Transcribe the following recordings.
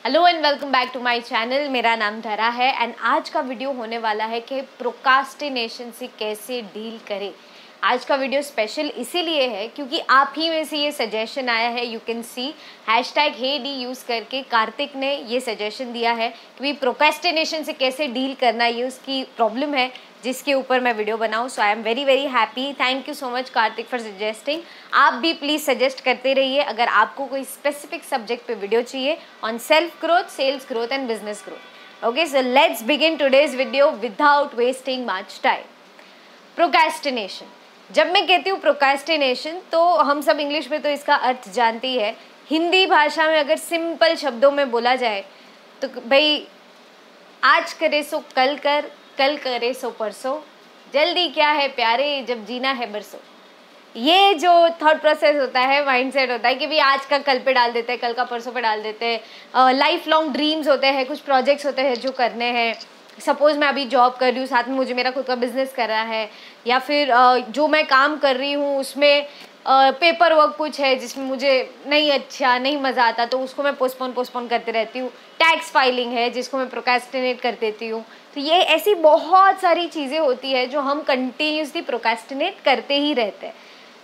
Hello and welcome back to my channel. मेरा नाम धरा है एंड आज का वीडियो होने वाला है कि प्रोक्रास्टिनेशन से कैसे डील करें। आज का वीडियो स्पेशल इसीलिए है क्योंकि आप ही में से ये सजेशन आया है। You can see #HeyD use करके कार्तिक ने ये सजेशन दिया है कि भाई प्रोक्रास्टिनेशन से कैसे डील करना, ये उसकी प्रॉब्लम है जिसके ऊपर मैं वीडियो बनाऊं। So I am very very happy. Thank you so much Kartik for suggesting. आप भी प्लीज़ सजेस्ट करते रहिए अगर आपको कोई स्पेसिफिक सब्जेक्ट पे वीडियो चाहिए on self growth, sales growth and business growth. Okay, so let's begin today's video without wasting much time. Procrastination, जब मैं कहती हूँ प्रोक्रेस्टिनेशन तो हम सब इंग्लिश में तो इसका अर्थ जानते ही है। हिंदी भाषा में अगर सिंपल शब्दों में बोला जाए तो भाई आज करे सो कल कर, कल करे सो परसों, जल्दी क्या है प्यारे जब जीना है बरसों। ये जो थॉट प्रोसेस होता है, माइंडसेट होता है कि भाई आज का कल पे डाल देते हैं, कल का परसों पे डाल देते हैं। लाइफ लॉन्ग ड्रीम्स होते हैं, कुछ प्रोजेक्ट्स होते हैं जो करने हैं। सपोज मैं अभी जॉब कर रही हूँ, साथ में मुझे मेरा खुद का बिजनेस करना है, या फिर जो मैं काम कर रही हूँ उसमें पेपर वर्क कुछ है जिसमें मुझे नहीं मज़ा आता, तो उसको मैं पोस्टपोन करते रहती हूँ। टैक्स फाइलिंग है जिसको मैं प्रोक्रेस्टिनेट कर देती हूँ। तो ये ऐसी बहुत सारी चीज़ें होती है जो हम कंटिन्यूसली प्रोक्रेस्टिनेट करते ही रहते हैं।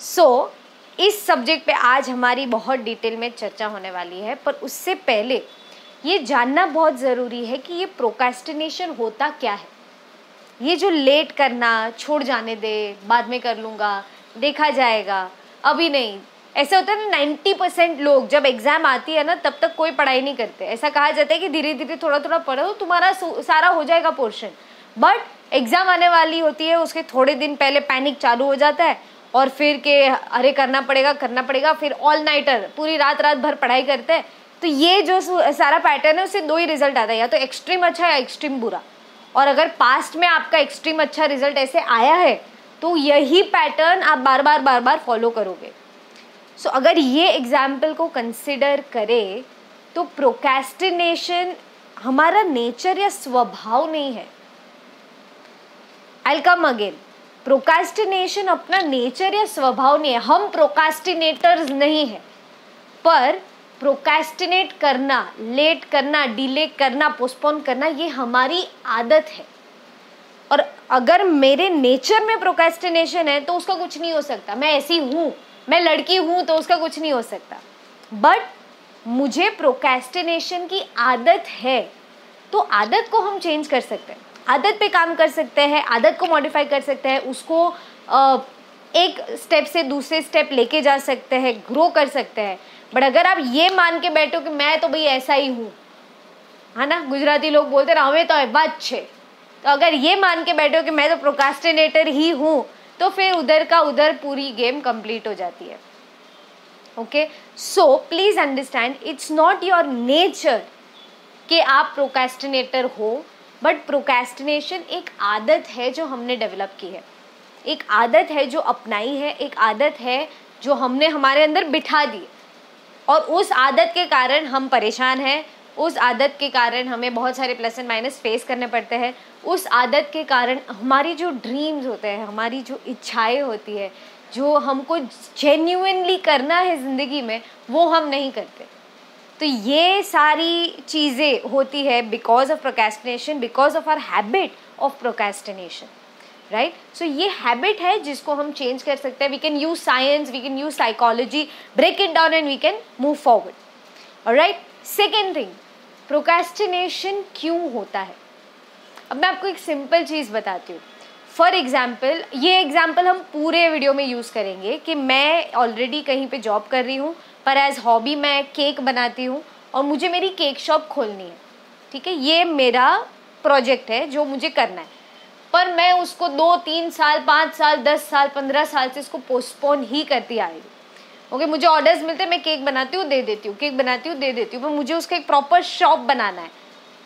सो इस सब्जेक्ट पे आज हमारी बहुत डिटेल में चर्चा होने वाली है, पर उससे पहले ये जानना बहुत ज़रूरी है कि ये प्रोक्रेस्टिनेशन होता क्या है। ये जो लेट करना, छोड़ जाने दे, बाद में कर लूँगा, देखा जाएगा, अभी नहीं, ऐसा होता है ना। 90% लोग जब एग्ज़ाम आती है ना तब तक कोई पढ़ाई नहीं करते। ऐसा कहा जाता है कि धीरे धीरे थोड़ा थोड़ा पढ़ो, तुम्हारा सारा हो जाएगा पोर्शन। बट एग्ज़ाम आने वाली होती है, उसके थोड़े दिन पहले पैनिक चालू हो जाता है और फिर के अरे करना पड़ेगा, फिर ऑल नाइटर पूरी रात भर पढ़ाई करते हैं। तो ये जो सारा पैटर्न है उससे दो ही रिजल्ट आता है, या तो एक्सट्रीम अच्छा या एक्सट्रीम बुरा। और अगर पास्ट में आपका एक्सट्रीम अच्छा रिजल्ट ऐसे आया है तो यही पैटर्न आप बार बार फॉलो करोगे। सो अगर ये एग्जाम्पल को कंसिडर करें तो प्रोक्रेस्टिनेशन हमारा नेचर या स्वभाव नहीं है। आई कम अगेन, प्रोक्रेस्टिनेशन अपना नेचर या स्वभाव नहीं है। हम प्रोक्रेस्टिनेटर्स नहीं है, पर प्रोक्रेस्टिनेट करना, लेट करना, डिले करना, पोस्टपोन करना, ये हमारी आदत है। और अगर मेरे नेचर में प्रोक्रेस्टिनेशन है तो उसका कुछ नहीं हो सकता। मैं ऐसी हूँ, मैं लड़की हूँ तो उसका कुछ नहीं हो सकता। बट मुझे प्रोक्रेस्टिनेशन की आदत है, तो आदत को हम चेंज कर सकते हैं, आदत पे काम कर सकते हैं, आदत को मॉडिफाई कर सकते हैं, उसको एक स्टेप से दूसरे स्टेप लेके जा सकते हैं, ग्रो कर सकते हैं। बट अगर आप ये मान के बैठो कि मैं तो भाई ऐसा ही हूँ, है ना, गुजराती लोग बोलते ना हमें तो है बात छे, तो अगर ये मान के बैठो कि मैं तो प्रोक्रेस्टिनेटर ही हूँ तो फिर उधर का उधर पूरी गेम कंप्लीट हो जाती है। Okay, so please understand, it's not your nature कि आप प्रोक्रेस्टिनेटर हो, बट प्रोक्रेस्टिनेशन एक आदत है जो हमने डेवलप की है, एक आदत है जो अपनाई है, एक आदत है जो हमने हमारे अंदर बिठा दी, और उस आदत के कारण हम परेशान हैं, उस आदत के कारण हमें बहुत सारे प्लस एंड माइनस फेस करने पड़ते हैं। उस आदत के कारण हमारी जो ड्रीम्स होते हैं, हमारी जो इच्छाएं होती है, जो हमको जेन्युइनली करना है ज़िंदगी में, वो हम नहीं करते। तो ये सारी चीज़ें होती है because of procrastination, because of our habit of procrastination, right. So ये हैबिट है जिसको हम चेंज कर सकते हैं। We can use science, we can use psychology, break it down and we can move forward. Alright, second thing, procrastination क्यों होता है। अब मैं आपको एक सिंपल चीज़ बताती हूँ। फॉर एग्जाम्पल, ये एग्जाम्पल हम पूरे वीडियो में यूज़ करेंगे कि मैं ऑलरेडी कहीं पे जॉब कर रही हूँ, पर एज हॉबी मैं केक बनाती हूँ और मुझे मेरी केक शॉप खोलनी है। ठीक है, ये मेरा प्रोजेक्ट है जो मुझे करना है, पर मैं उसको 2-3 साल, 5 साल, 10 साल, 15 साल से इसको पोस्टपोन ही करती आ रही हूँ। ओके, मुझे ऑर्डर्स मिलते हैं, मैं केक बनाती हूँ, दे देती हूँ, केक बनाती हूँ, दे देती हूँ, पर मुझे उसका एक प्रॉपर शॉप बनाना है,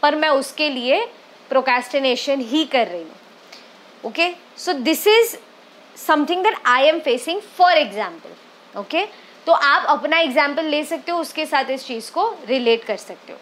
पर मैं उसके लिए प्रोक्रेस्टिनेशन ही कर रही हूँ। Okay, so this is something that I am facing for example. Okay, तो आप अपना एग्जाम्पल ले सकते हो, उसके साथ इस चीज़ को रिलेट कर सकते हो।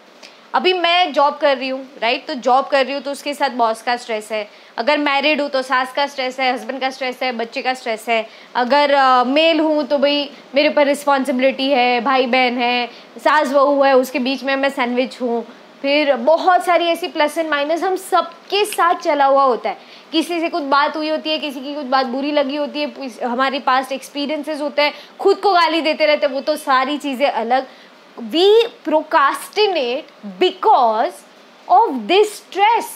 अभी मैं जॉब कर रही हूँ, राइट, तो जॉब कर रही हूँ तो उसके साथ बॉस का स्ट्रेस है। अगर मैरिड हूँ तो सास का स्ट्रेस है, हस्बैंड का स्ट्रेस है, बच्चे का स्ट्रेस है। अगर मेल हूँ तो भाई मेरे ऊपर रिस्पॉन्सिबिलिटी है, भाई बहन है, सास बहू है, उसके बीच में मैं सैंडविच हूँ। फिर बहुत सारी ऐसी प्लस एंड माइनस हम सबके साथ चला हुआ होता है। किसी से कुछ बात हुई होती है, किसी की कुछ बात बुरी लगी होती है, हमारे पास एक्सपीरियंसेस होते हैं, खुद को गाली देते रहते हैं, वो तो सारी चीज़ें अलग। We procrastinate because of this stress.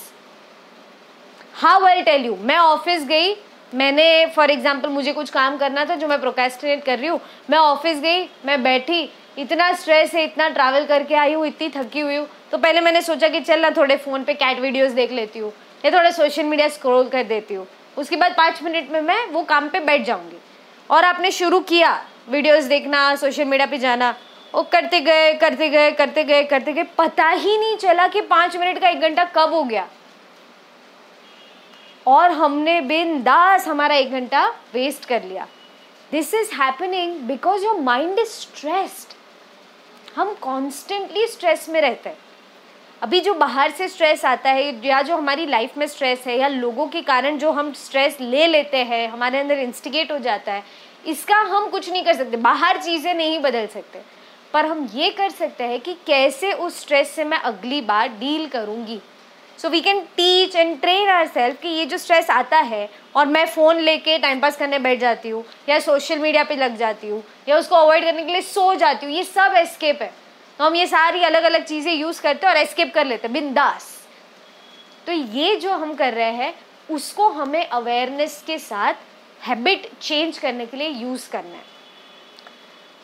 How I'll tell you, मैं ऑफिस गई, मैंने फॉर एग्जाम्पल मुझे कुछ काम करना था जो मैं प्रोक्रेस्टिनेट कर रही हूँ, मैं ऑफिस गई, मैं बैठी, इतना स्ट्रेस है, इतना ट्रैवल करके आई हूँ, इतनी थकी हुई हूँ, तो पहले मैंने सोचा कि चल ना थोड़े फ़ोन पे कैट वीडियोस देख लेती हूँ या थोड़ा सोशल मीडिया स्क्रॉल कर देती हूँ। उसके बाद 5 मिनट में मैं वो काम पे बैठ जाऊँगी। और आपने शुरू किया वीडियोस देखना, सोशल मीडिया पे जाना, और करते गए करते गए करते गए करते गए, पता ही नहीं चला कि 5 मिनट का 1 घंटा कब हो गया, और हमने बिंदास हमारा 1 घंटा वेस्ट कर लिया। This is happening because your mind is stressed. हम कॉन्स्टेंटली स्ट्रेस में रहते हैं। अभी जो बाहर से स्ट्रेस आता है या जो हमारी लाइफ में स्ट्रेस है या लोगों के कारण जो हम स्ट्रेस ले लेते हैं, हमारे अंदर इंस्टिगेट हो जाता है, इसका हम कुछ नहीं कर सकते। बाहर चीज़ें नहीं बदल सकते, पर हम ये कर सकते हैं कि कैसे उस स्ट्रेस से मैं अगली बार डील करूँगी। So we can teach and train ourselves कि ये जो स्ट्रेस आता है और मैं फ़ोन लेके टाइम पास करने बैठ जाती हूँ या सोशल मीडिया पे लग जाती हूँ या उसको अवॉइड करने के लिए सो जाती हूँ, ये सब एस्केप है। तो हम ये सारी अलग अलग चीज़ें यूज़ करते हैं और एस्केप कर लेते हैं बिंदास। तो ये जो हम कर रहे हैं उसको हमें अवेयरनेस के साथ हैबिट चेंज करने के लिए यूज़ करना है।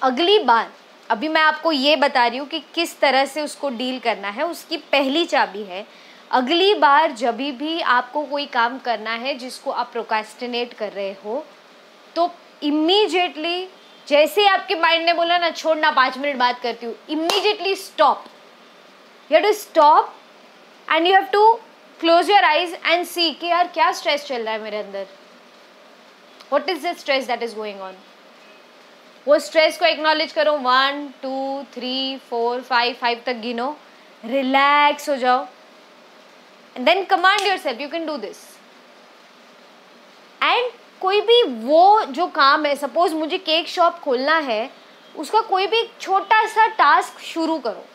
अगली बार अभी मैं आपको ये बता रही हूँ कि किस तरह से उसको डील करना है। उसकी पहली चाबी है, अगली बार जब भी आपको कोई काम करना है जिसको आप प्रोक्रेस्टिनेट कर रहे हो, तो इमीडिएटली जैसे आपके माइंड ने बोला ना छोड़ना 5 मिनट बात करती हूँ, immediately stop. You have to stop and you have to close your eyes and see कि यार क्या स्ट्रेस चल रहा है मेरे अंदर, what is the stress that is going on. वो स्ट्रेस को एक्नॉलेज करो, 1 2 3 4 5 तक गिनो, रिलैक्स हो जाओ and then command yourself you can do this. And कोई भी वो जो काम है, सपोज मुझे केक शॉप खोलना है, उसका कोई भी छोटा सा टास्क शुरू करो।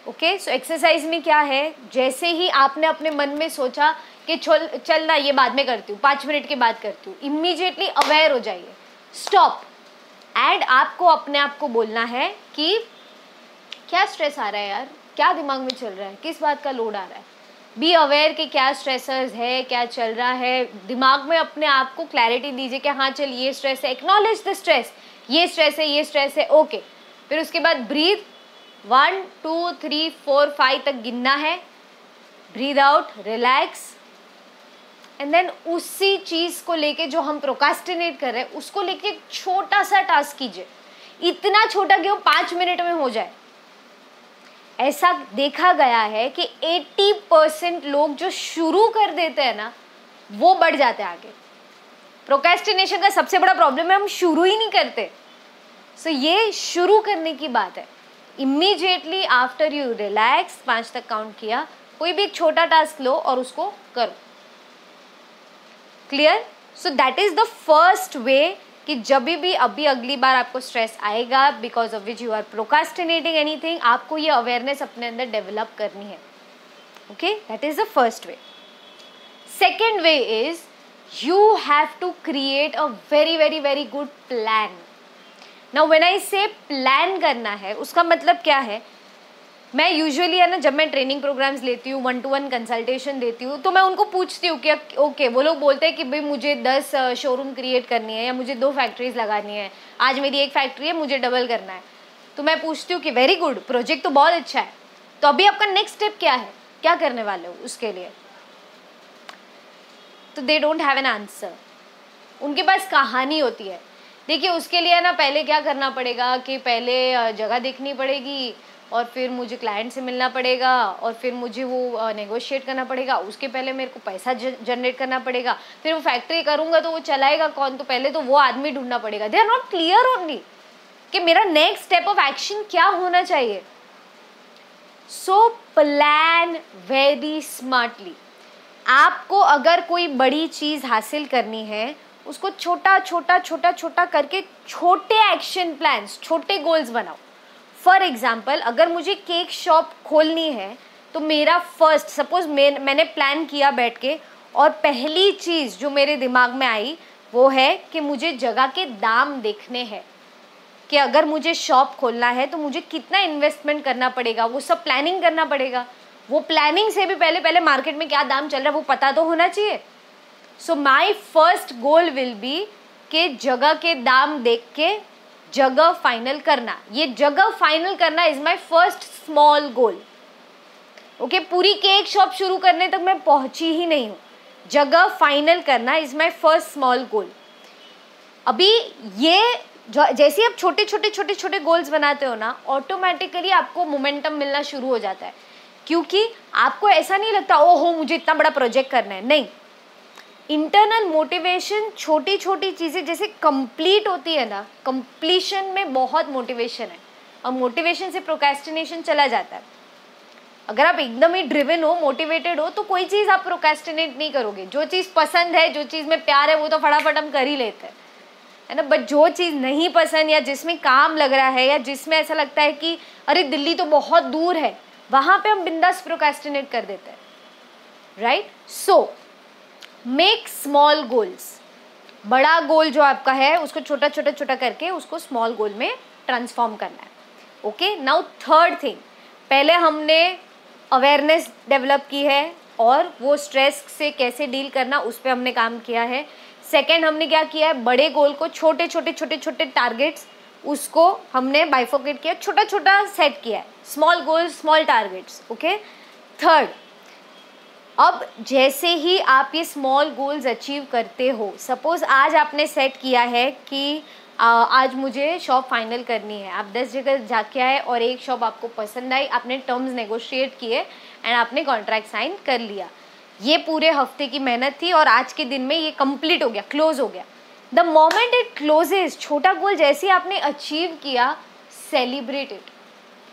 ओके, सो एक्सरसाइज में क्या है, जैसे ही आपने अपने मन में सोचा कि चल ना ये बाद में करती हूँ, 5 मिनट के बाद करती हूँ, इमीडिएटली अवेयर हो जाइए, स्टॉप। एंड आपको अपने आप को बोलना है कि क्या स्ट्रेस आ रहा है यार, क्या दिमाग में चल रहा है, किस बात का लोड आ रहा है। बी अवेयर कि क्या स्ट्रेसर्स है, क्या चल रहा है दिमाग में। अपने आप को क्लैरिटी दीजिए कि हाँ चल ये स्ट्रेस है, एक्नॉलेज द स्ट्रेस, ये स्ट्रेस है, ये स्ट्रेस है, ओके। फिर उसके बाद ब्रीथ, 1 2 3 4 5 तक गिनना है, breathe out, relax. And then उसी चीज़ को लेके जो हम प्रोक्रेस्टिनेट कर रहे हैं उसको लेके एक छोटा सा टास्क कीजिए, इतना छोटा कि वो 5 मिनट में हो जाए। ऐसा देखा गया है कि 80% लोग जो शुरू कर देते हैं ना वो बढ़ जाते हैं आगे। प्रोक्रेस्टिनेशन का सबसे बड़ा प्रॉब्लम है हम शुरू ही नहीं करते। सो ये शुरू करने की बात है। इमीडिएटली आफ्टर यू रिलैक्स, 5 तक काउंट किया, कोई भी एक छोटा टास्क लो और उसको करो। Clear? So that is the first way कि जब भी अभी अगली बार आपको स्ट्रेस आएगा because of which you are procrastinating anything, आपको ये अवेयरनेस अपने अंदर डेवलप करनी है। Okay, that is the first way. Second way is you have to create a very very very good plan. Now when I say plan करना है, उसका मतलब क्या है, मैं यूजुअली है ना जब मैं ट्रेनिंग प्रोग्राम्स लेती हूँ, 1-to-1 कंसल्टेशन देती हूँ, तो मैं उनको पूछती हूँ कि ओके, वो लोग बोलते हैं कि भाई मुझे 10 शोरूम क्रिएट करनी है या मुझे 2 फैक्ट्रीज लगानी है, आज मेरी 1 फैक्ट्री है, मुझे डबल करना है। तो मैं पूछती हूँ कि वेरी गुड, प्रोजेक्ट तो बहुत अच्छा है, तो अभी आपका नेक्स्ट स्टेप क्या है, क्या करने वाले हो उसके लिए। तो they don't have an answer, उनके पास कहानी होती है। देखिए उसके लिए ना पहले क्या करना पड़ेगा कि पहले जगह देखनी पड़ेगी और फिर मुझे क्लाइंट से मिलना पड़ेगा और फिर मुझे वो नेगोशिएट करना पड़ेगा, उसके पहले मेरे को पैसा जनरेट करना पड़ेगा, फिर वो फैक्ट्री करूँगा तो वो चलाएगा कौन, तो पहले तो वो आदमी ढूंढना पड़ेगा। They are not clear only कि मेरा नेक्स्ट स्टेप ऑफ एक्शन क्या होना चाहिए। So plan very smartly. आपको अगर कोई बड़ी चीज़ हासिल करनी है, उसको छोटा छोटा छोटा छोटा करके छोटे एक्शन प्लान्स, छोटे गोल्स बनाओ। फॉर एग्जाम्पल, अगर मुझे केक शॉप खोलनी है तो मेरा फर्स्ट, सपोज मैंने प्लान किया बैठ के, और पहली चीज़ जो मेरे दिमाग में आई वो है कि मुझे जगह के दाम देखने हैं, कि अगर मुझे शॉप खोलना है तो मुझे कितना इन्वेस्टमेंट करना पड़ेगा, वो सब प्लानिंग करना पड़ेगा। वो प्लानिंग से भी पहले मार्केट में क्या दाम चल रहा है वो पता तो होना चाहिए। So my first goal will be कि जगह के दाम देख के जगह फाइनल करना। ये जगह फाइनल करना is my first small goal. Okay, पूरी केक शॉप शुरू करने तक मैं पहुंची ही नहीं हूँ। जगह फाइनल करना is my first small goal. अभी ये जैसे आप छोटे छोटे छोटे छोटे गोल्स बनाते हो ना, ऑटोमेटिकली आपको मोमेंटम मिलना शुरू हो जाता है, क्योंकि आपको ऐसा नहीं लगता ओहो मुझे इतना बड़ा प्रोजेक्ट करना है। नहीं, इंटरनल मोटिवेशन, छोटी छोटी चीज़ें जैसे कंप्लीट होती है ना, कंप्लीशन में बहुत मोटिवेशन है, और मोटिवेशन से प्रोक्रेस्टिनेशन चला जाता है। अगर आप एकदम ही ड्रिवन हो, मोटिवेटेड हो, तो कोई चीज़ आप प्रोक्रेस्टिनेट नहीं करोगे। जो चीज़ पसंद है, जो चीज़ में प्यार है, वो तो फटाफट हम कर ही लेते हैं, है ना। बट जो चीज़ नहीं पसंद, या जिसमें काम लग रहा है, या जिसमें ऐसा लगता है कि अरे दिल्ली तो बहुत दूर है, वहाँ पे हम बिंदास प्रोक्रेस्टिनेट कर देते हैं, right. So make small goals. बड़ा गोल जो आपका है उसको छोटा छोटा छोटा करके उसको स्मॉल गोल में ट्रांसफॉर्म करना है। ओके, नाउ थर्ड थिंग, पहले हमने अवेयरनेस डेवलप की है और वो स्ट्रेस से कैसे डील करना उस पर हमने काम किया है। सेकेंड, हमने क्या किया है, बड़े गोल को छोटे छोटे छोटे छोटे टारगेट्स, उसको हमने बाइफोकेट किया, छोटा छोटा सेट किया है, small goals small targets. Okay, third, अब जैसे ही आप ये स्मॉल गोल्स अचीव करते हो, सपोज आज आपने सेट किया है कि आज मुझे शॉप फाइनल करनी है, आप 10 जगह जाके आए और एक शॉप आपको पसंद आई, आपने टर्म्स नेगोशिएट किए एंड आपने कॉन्ट्रैक्ट साइन कर लिया। ये पूरे हफ्ते की मेहनत थी और आज के दिन में ये कंप्लीट हो गया, क्लोज हो गया। द मोमेंट इट क्लोजेस, छोटा गोल जैसे आपने अचीव किया, celebrate it.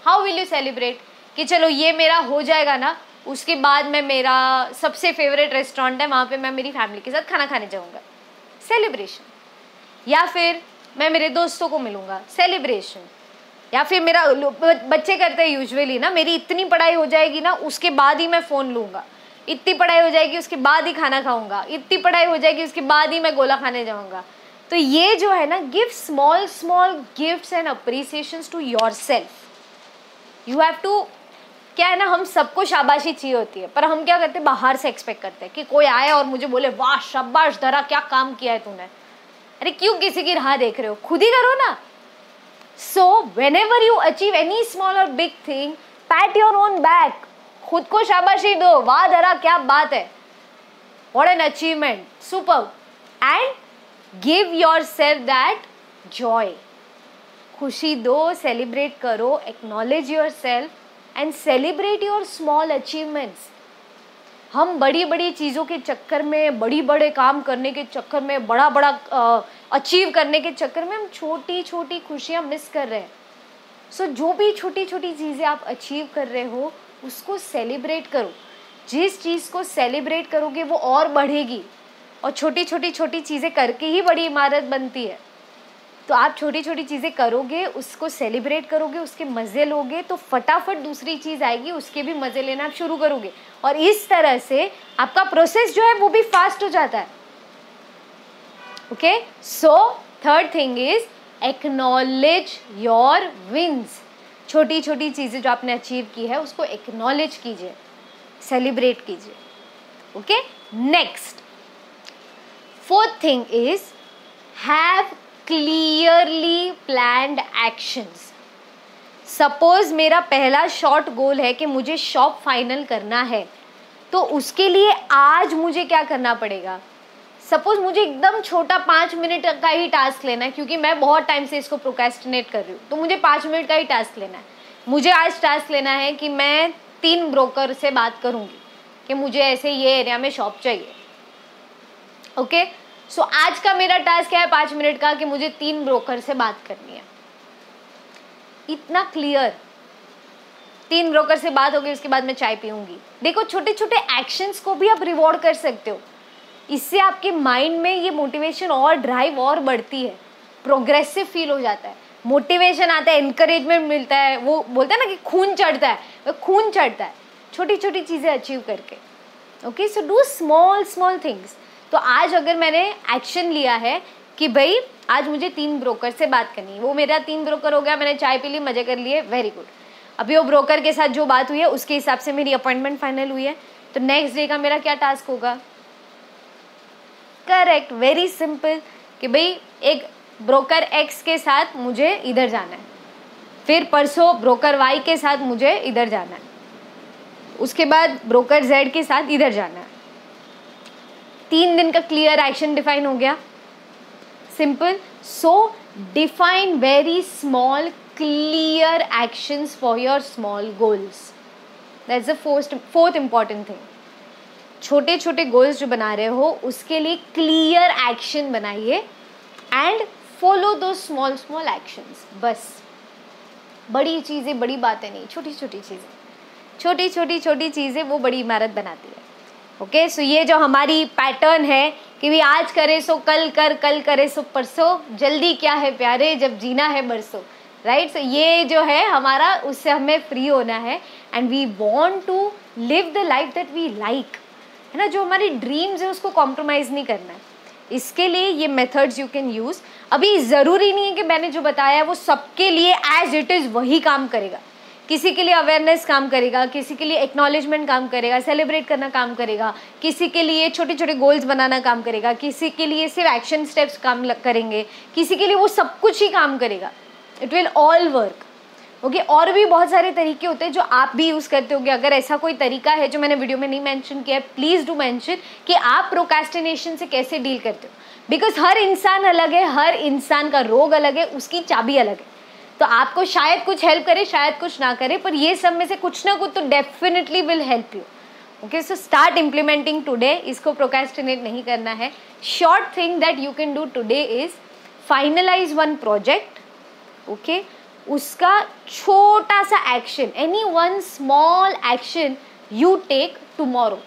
How will you celebrate? कि चलो ये मेरा हो जाएगा ना, उसके बाद मैं, मेरा सबसे फेवरेट रेस्टोरेंट है, वहाँ पे मैं मेरी फैमिली के साथ खाना खाने जाऊँगा, सेलिब्रेशन। या फिर मैं मेरे दोस्तों को मिलूँगा, सेलिब्रेशन। या फिर मेरा, बच्चे करते हैं यूजुअली ना, मेरी इतनी पढ़ाई हो जाएगी ना उसके बाद ही मैं फ़ोन लूँगा, इतनी पढ़ाई हो जाएगी उसके बाद ही खाना खाऊँगा, इतनी पढ़ाई हो जाएगी उसके बाद ही मैं गोला खाने जाऊँगा। तो ये जो है ना, give small small gifts and appreciations to yourself. You have to, क्या है ना, हम सबको शाबाशी चाहिए होती है, पर हम क्या करते हैं, बाहर से एक्सपेक्ट करते हैं कि कोई आए और मुझे बोले वाह शाबाश धरा, क्या काम किया है तूने। अरे क्यों किसी की राह देख रहे हो, खुद ही करो ना। So whenever you achieve any small or big thing, pat your own back, खुद को शाबाशी दो, वाह धरा क्या बात है, what an achievement, super, and give yourself that joy. खुशी दो, सेलिब्रेट करो, acknowledge yourself and celebrate your small achievements. हम बड़ी बड़ी चीज़ों के चक्कर में, बड़ी बड़े काम करने के चक्कर में, बड़ा बड़ा अचीव करने के चक्कर में हम छोटी छोटी खुशियाँ मिस कर रहे हैं। सो जो भी छोटी छोटी चीज़ें आप अचीव कर रहे हो उसको सेलिब्रेट करो। जिस चीज़ को सेलिब्रेट करोगे वो और बढ़ेगी, और छोटी छोटी छोटी चीज़ें करके ही बड़ी इमारत बनती है। तो आप छोटी छोटी चीज़ें करोगे, उसको सेलिब्रेट करोगे, उसके मज़े लोगे, तो फटाफट दूसरी चीज़ आएगी, उसके भी मज़े लेना आप शुरू करोगे, और इस तरह से आपका प्रोसेस जो है वो भी फास्ट हो जाता है। Okay, so third thing is acknowledge your wins. छोटी छोटी चीज़ें जो आपने अचीव की है उसको एक्नॉलेज कीजिए, सेलिब्रेट कीजिए। Okay, next, fourth thing is have clearly planned actions. Suppose मेरा पहला शॉर्ट गोल है कि मुझे शॉप फाइनल करना है, तो उसके लिए आज मुझे क्या करना पड़ेगा। सपोज मुझे एकदम छोटा 5 मिनट का ही टास्क लेना है, क्योंकि मैं बहुत टाइम से इसको प्रोक्रेस्टिनेट कर रही हूँ, तो मुझे 5 मिनट का ही टास्क लेना है। मुझे आज टास्क लेना है कि मैं 3 ब्रोकर से बात करूँगी कि मुझे ऐसे ये एरिया में शॉप चाहिए। ओके, सो आज का मेरा टास्क क्या है, 5 मिनट का, कि मुझे 3 ब्रोकर से बात करनी है। इतना क्लियर, 3 ब्रोकर से बात होगी, उसके बाद मैं चाय पीऊंगी। देखो छोटे छोटे एक्शंस को भी आप रिवॉर्ड कर सकते हो, इससे आपके माइंड में ये मोटिवेशन और ड्राइव और बढ़ती है, प्रोग्रेसिव फील हो जाता है, मोटिवेशन आता है, एनकरेजमेंट मिलता है। वो बोलते हैं ना कि खून चढ़ता है, वो खून चढ़ता है छोटी छोटी चीज़ें अचीव करके। Okay, so do small small things. तो आज अगर मैंने एक्शन लिया है कि भाई आज मुझे 3 ब्रोकर से बात करनी है, वो मेरा 3 ब्रोकर हो गया, मैंने चाय पी ली, मजे कर लिए, वेरी गुड। अभी वो ब्रोकर के साथ जो बात हुई है उसके हिसाब से मेरी अपॉइंटमेंट फाइनल हुई है, तो नेक्स्ट डे का मेरा क्या टास्क होगा? करेक्ट, वेरी सिंपल, कि भाई एक ब्रोकर एक्स के साथ मुझे इधर जाना है, फिर परसों ब्रोकर वाई के साथ मुझे इधर जाना है, उसके बाद ब्रोकर जेड के साथ इधर जाना है। 3 दिन का क्लियर एक्शन डिफाइन हो गया, simple. So define very small clear actions for your small goals, that's the fourth important thing. छोटे छोटे गोल्स जो बना रहे हो उसके लिए क्लियर एक्शन बनाइए एंड फॉलो दो स्मॉल स्मॉल एक्शंस। बस बड़ी चीज़ें, बड़ी बातें नहीं, छोटी छोटी चीज़ें, छोटी चीज़ें वो बड़ी इमारत बनाती है। ओके, सो ये जो हमारी पैटर्न है कि भी आज करे सो कल कर, कल करे सो परसों, जल्दी क्या है प्यारे जब जीना है बरसों, राइट। सो ये जो है हमारा, उससे हमें फ्री होना है and we want to live the life that we like, है ना। जो हमारी ड्रीम्स है उसको कॉम्प्रोमाइज़ नहीं करना है। इसके लिए ये मेथड्स यू कैन यूज़। अभी ज़रूरी नहीं है कि मैंने जो बताया है वो सबके लिए एज इट इज़ वही काम करेगा। किसी के लिए अवेयरनेस काम करेगा, किसी के लिए एक्नॉलेजमेंट काम करेगा, सेलिब्रेट करना काम करेगा, किसी के लिए छोटे छोटे गोल्स बनाना काम करेगा, किसी के लिए सिर्फ एक्शन स्टेप्स काम करेंगे, किसी के लिए वो सब कुछ ही काम करेगा। It will all work. Okay, और भी बहुत सारे तरीके होते हैं जो आप भी यूज़ करते होंगे। अगर ऐसा कोई तरीका है जो मैंने वीडियो में नहीं मेंशन किया है, प्लीज़ डू मेंशन कि आप प्रोक्रेस्टिनेशन से कैसे डील करते हो, बिकॉज हर इंसान अलग है, हर इंसान का रोग अलग है, उसकी चाबी अलग है। तो आपको शायद कुछ हेल्प करे, शायद कुछ ना करे, पर ये सब में से कुछ ना कुछ तो definitely will help you. Okay, so start implementing today. इसको प्रोक्रेस्टिनेट नहीं करना है। Short thing that you can do today is finalise one project. Okay, उसका छोटा सा action, any one small action you take tomorrow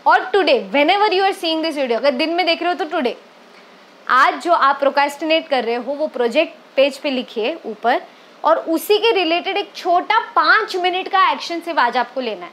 or today, whenever you are seeing this video. अगर दिन में देख रहे हो तो टुडे, आज जो आप प्रोक्रेस्टिनेट कर रहे हो वो प्रोजेक्ट पेज पे लिखिए ऊपर, और उसी के रिलेटेड एक छोटा 5 मिनट का एक्शन सिर्फ आज आपको लेना है।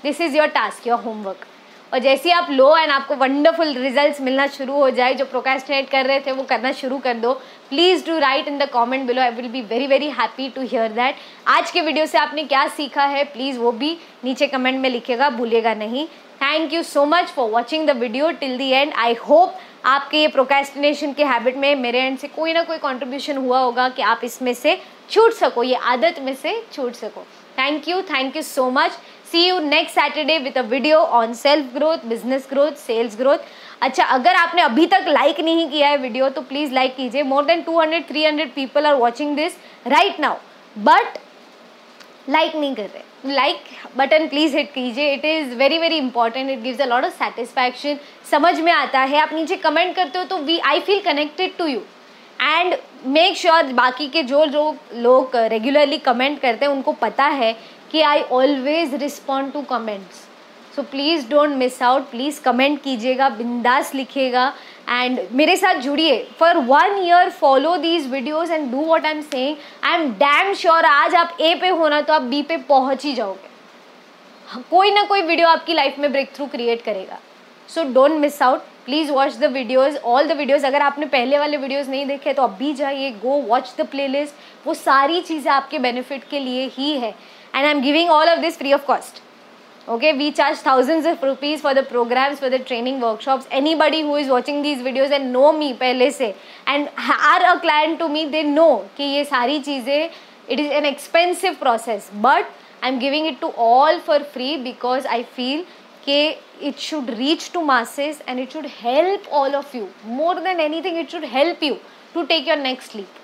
This is your task, your homework. और जैसे आप लो एंड आपको वंडरफुल रिजल्ट्स मिलना शुरू हो जाए, जो प्रोक्रेस्टिनेट कर रहे थे वो करना शुरू कर दो, please do write in the comment below. I will be very very happy to hear that. आज के वीडियो से आपने क्या सीखा है प्लीज़ वो भी नीचे कमेंट में लिखिएगा, भूलिएगा नहीं। Thank you so much for watching the video till the and. I hope आपके ये प्रोक्रेस्टिनेशन के हैबिट में मेरे एंड से कोई ना कोई कंट्रीब्यूशन हुआ होगा कि आप इसमें से छूट सको, ये आदत में से छूट सको। Thank you so much. See you next Saturday with a video on self growth, business growth, sales growth. अच्छा, अगर आपने अभी तक लाइक नहीं किया है वीडियो तो प्लीज़ लाइक कीजिए। More than 200-300 people are watching this right now, but like नहीं कर रहे। लाइक बटन प्लीज़ हिट कीजिए, it is very very important, it gives a lot of satisfaction. समझ में आता है, आप नीचे कमेंट करते हो तो I feel connected to you. And make sure बाकी के जो लोग रेगुलरली कमेंट करते हैं उनको पता है कि I always respond to comments. So please don't miss out, please comment कीजिएगा, बिंदास लिखिएगा एंड मेरे साथ जुड़िए। For 1 year follow these videos and do what I am saying. I am damn sure आज आप ए पे होना तो आप बी पे पहुंच ही जाओगे। कोई ना कोई वीडियो आपकी लाइफ में ब्रेक थ्रू क्रिएट करेगा। So don't miss out, please watch the videos, all the videos. अगर आपने पहले वाले वीडियोज़ नहीं देखे तो अभी जाइए, गो वॉच द प्लेलिस्ट। वो सारी चीज़ें आपके बेनिफिट के लिए ही है and I am giving all of this free of cost. Okay, we charge thousands of rupees for the programs, for the training workshops. Anybody who is watching these videos and know me पहले से and are a client to me, they know कि ये सारी चीज़ें it is an expensive process, but I'm giving it to all for free because I feel कि it should reach to masses and it should help all of you. More than anything, it should help you to take your next leap.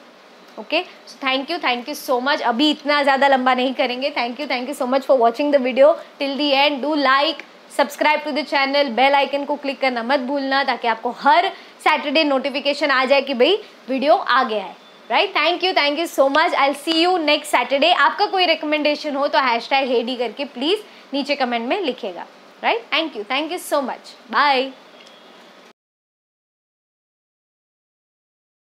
Okay, so thank you so much. अभी इतना ज़्यादा लंबा नहीं करेंगे। Thank you so much for watching the video till the end. Do like, subscribe to the channel, bell icon को click करना मत भूलना ताकि आपको हर सैटरडे नोटिफिकेशन आ जाए कि भाई वीडियो आ गया है। Right, thank you so much. I see you next Saturday. आपका कोई रिकमेंडेशन हो तो #हेडी करके प्लीज नीचे कमेंट में लिखेगा। Right, thank you so much, bye.